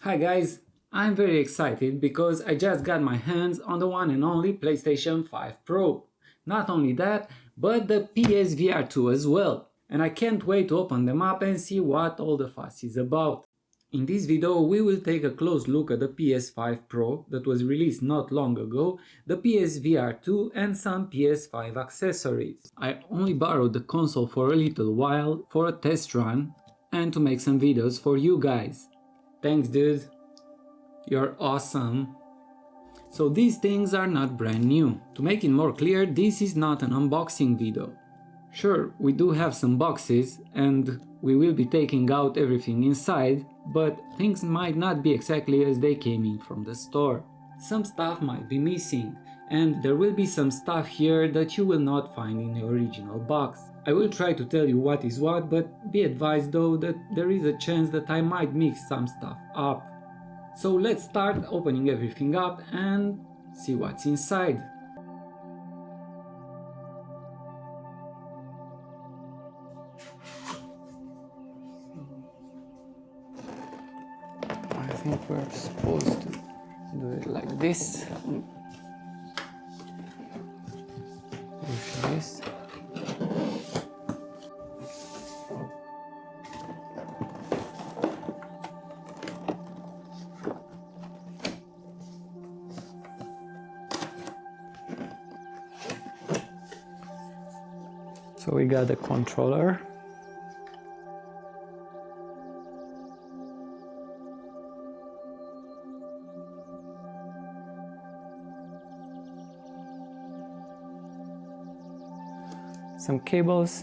Hi guys, I'm very excited because I just got my hands on the one and only PlayStation 5 Pro. Not only that, but the PSVR2 as well. And I can't wait to open them up and see what all the fuss is about. In this video we will take a close look at the PS5 Pro that was released not long ago, the PSVR2 and some PS5 accessories. I only borrowed the console for a little while for a test run and to make some videos for you guys. Thanks dude, you're awesome. So these things are not brand new. To make it more clear, this is not an unboxing video. Sure, we do have some boxes and we will be taking out everything inside, but things might not be exactly as they came in from the store. Some stuff might be missing, and there will be some stuff here that you will not find in the original box. I will try to tell you what is what, but be advised though that there is a chance that I might mix some stuff up. So let's start opening everything up and see what's inside. I think we're supposed to do it like this. Push this. So we got the controller. Some cables.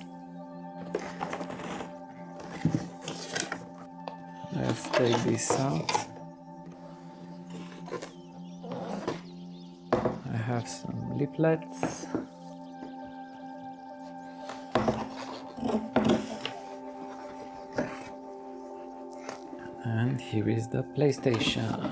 Let's take this out. I have some leaflets. And here is the PlayStation.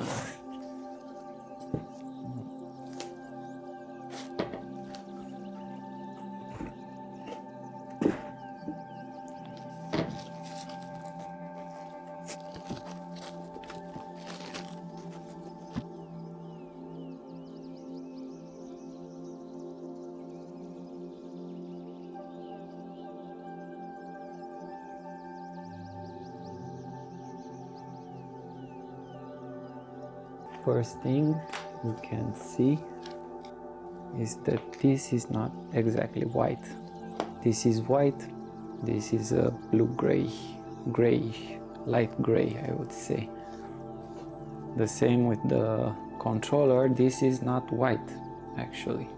First thing you can see is that this is not exactly white. This is white, this is a blue-gray, light gray I would say. The same with the controller, this is not white actually.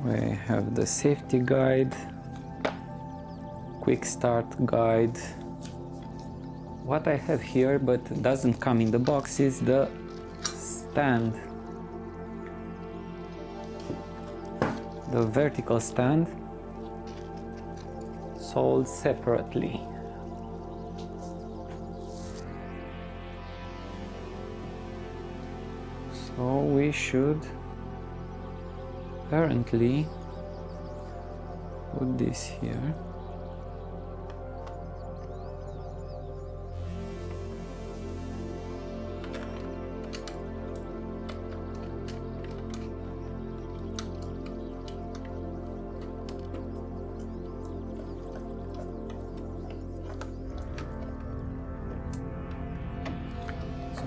We have the safety guide, quick start guide. What I have here but doesn't come in the box is the stand, the vertical stand, sold separately. So we should apparently put this here.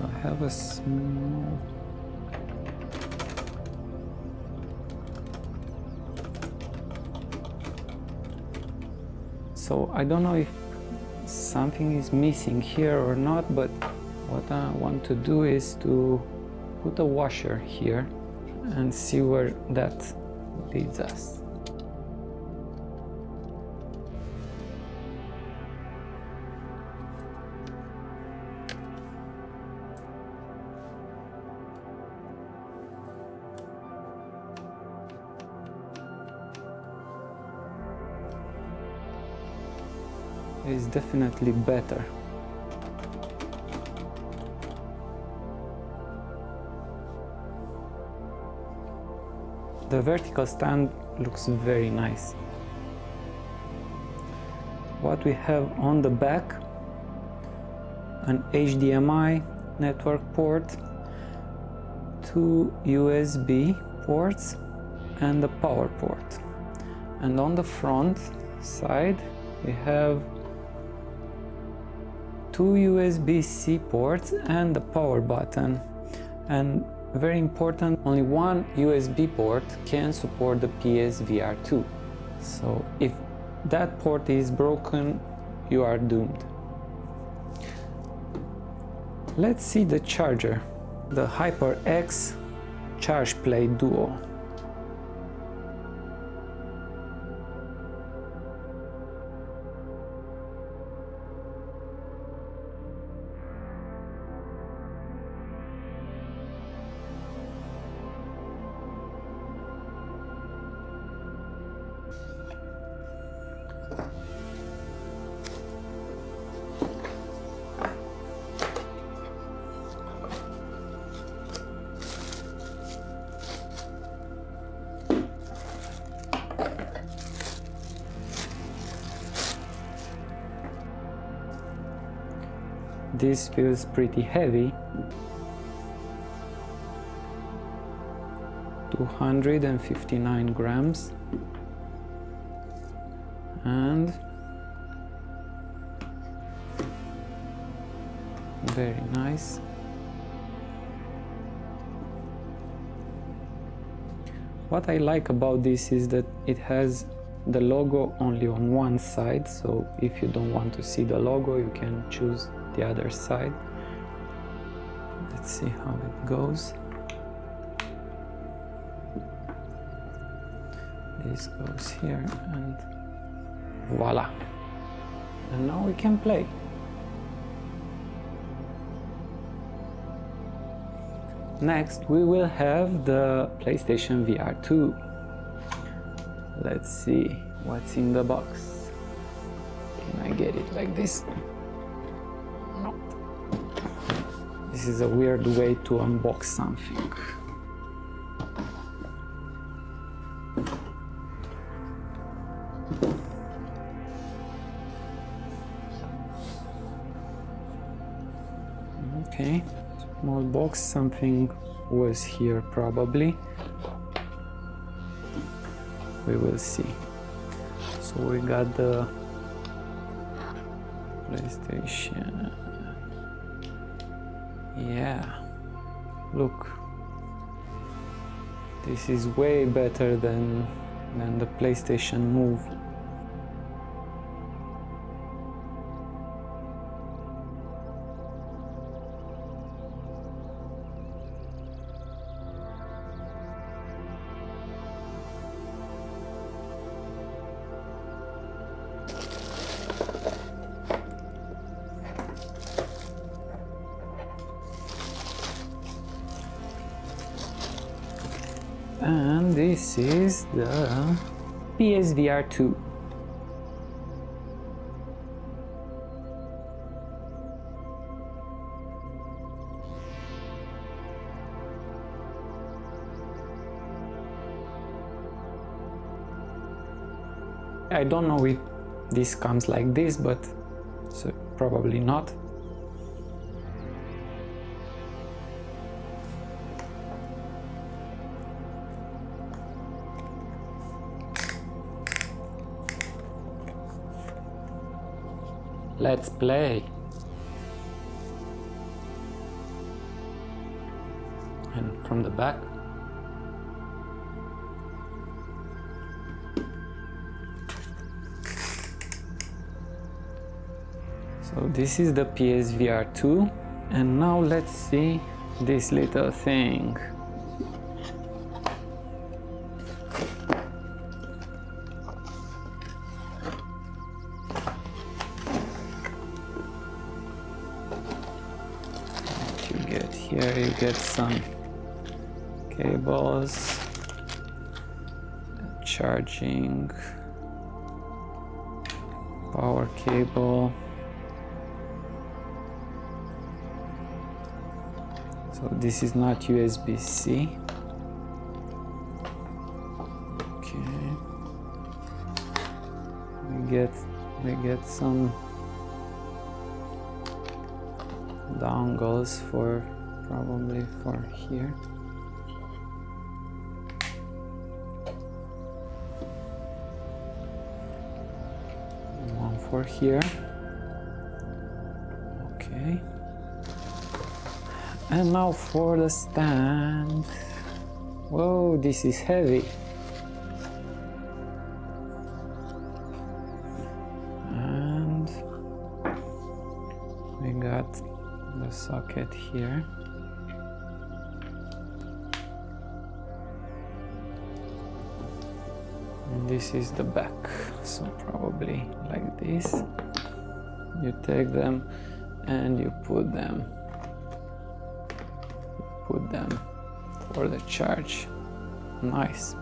I have a small so I don't know if something is missing here or not, but what I want to do is to put a washer here and see where that leads us. Is definitely better. The vertical stand looks very nice. what we have on the back: an HDMI network port, 2 USB ports, and the power port. And on the front side we have 2 USB-C ports and the power button. And very important, only one USB port can support the PSVR2. So if that port is broken, you are doomed. Let's see the charger, the HyperX Charge Play Duo. This feels pretty heavy. 259 grams. And very nice. What I like about this is that it has the logo only on one side, so if you don't want to see the logo, you can choose the other side. Let's see how it goes. This goes here and voila. And now we can play. Next we will have the PlayStation VR2. Let's see what's in the box. Can I get it like this? No. This is a weird way to unbox something. Okay, small box, something was here probably. We will see. So we got the PlayStation. Yeah, look, this is way better than the PlayStation Move. And this is the PSVR2. I don't know if this comes like this, but so probably not. Let's play. And from the back. So this is the PSVR2, and now let's see this little thing. Here you get some cables, charging, power cable. So this is not USB-C. Okay. We get we get some dongles for probably for here. One for here. Okay. And now for the stand. Whoa, this is heavy. And we got the socket here. And this is the back, so probably like this. You take them and you put them for the charge. Nice.